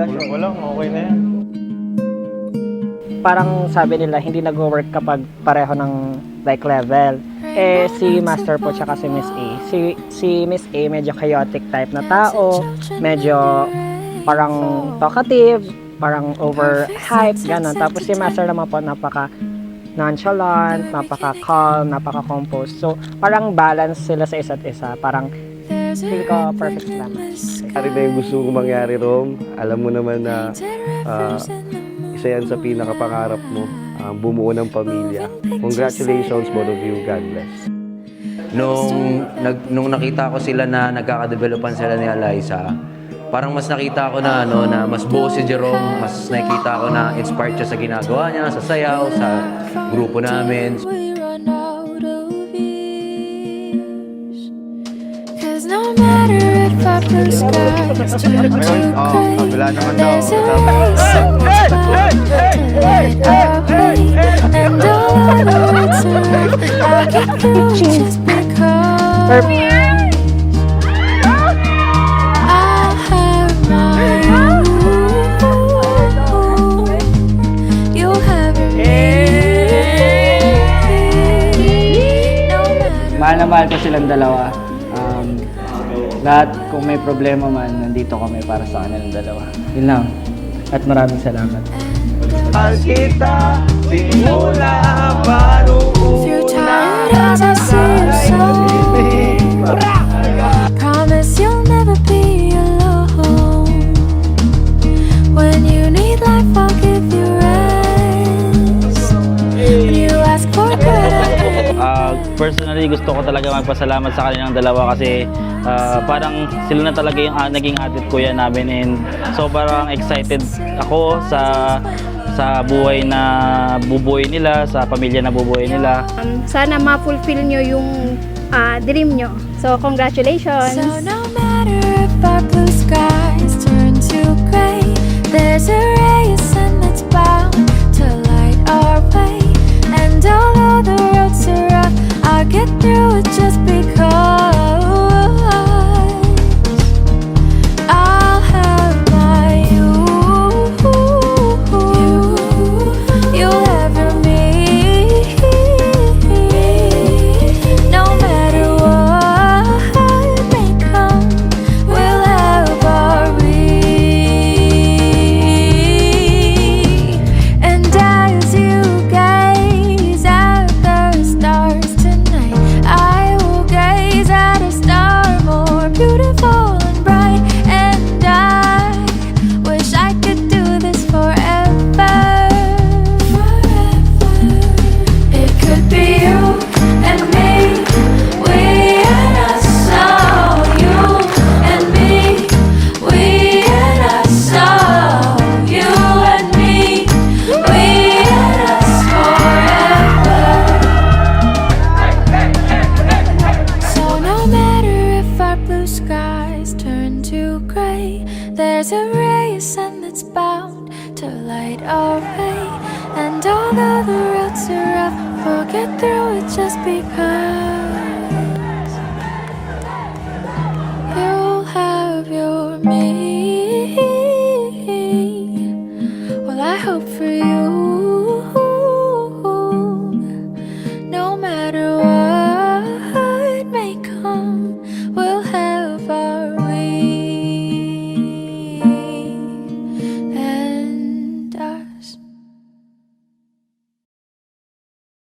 Walang, okay na yan. Parang sabi nila, hindi nag-work kapag pareho ng like level. Eh, si Master po tsaka si Miss A. Si Miss A, medyo chaotic type na tao. Medyo parang talkative, parang overhype, gano'n. Tapos si Master naman po, napaka-nonchalant, napaka-calm, napaka-composed. So, parang balance sila sa isa't isa. Parang feel ko perfect naman. Ari na yung gusto kong mangyari, Rom. Alam mo naman na isa yan sa pinakapangarap mo, bumuo ng pamilya. Congratulations, both of you. God bless. Nung nakita ko sila na nagkakadevelopan sila ni Eliza, parang mas nakita ko na na mas buo si Jerome, mas nakita ko na inspired siya sa ginagawa niya, sa sayaw, sa grupo namin. No matter if our blue skies turn to gray, there's a race in the sky to light our way. And all the roads are I'll get through just because I'll have my own. You'll have Mahal na mahal ko silang dalawa. Lahat kung may problema man, nandito kami para sa kanilang dalawa. Yun lang. At maraming salamat. Mahal kita, simula pa through time as I see you so. Promise you'll never be alone. When you need life, I'll give you rest. When you ask for good, Personally, gusto ko talaga magpasalamat sa kanilang dalawa kasi parang sila na talaga yung naging atit kuya namin, and sobrang excited ako sa buhay na bubuhay nila, sa pamilya na bubuhay nila. Sana ma-fulfill nyo yung dream nyo. So, congratulations! so no matter if our blue skies turn to gray, there's a ray of sun that's bound to light our way. And although the roads are rough, I'll get through it just because I'll have my you. You'll have your me. No matter what may come, we'll have our we. And as you gaze at the stars tonight, I will gaze at a star more beautiful and bright. And I wish I could do this forever. It could be you and me, we and us, so you and me, we and us, so you and me, we and us forever. So no matter if our blue skies turn to gray, there's a ray of sun that's bound to light our way. And although the roads are rough, we'll get through it just because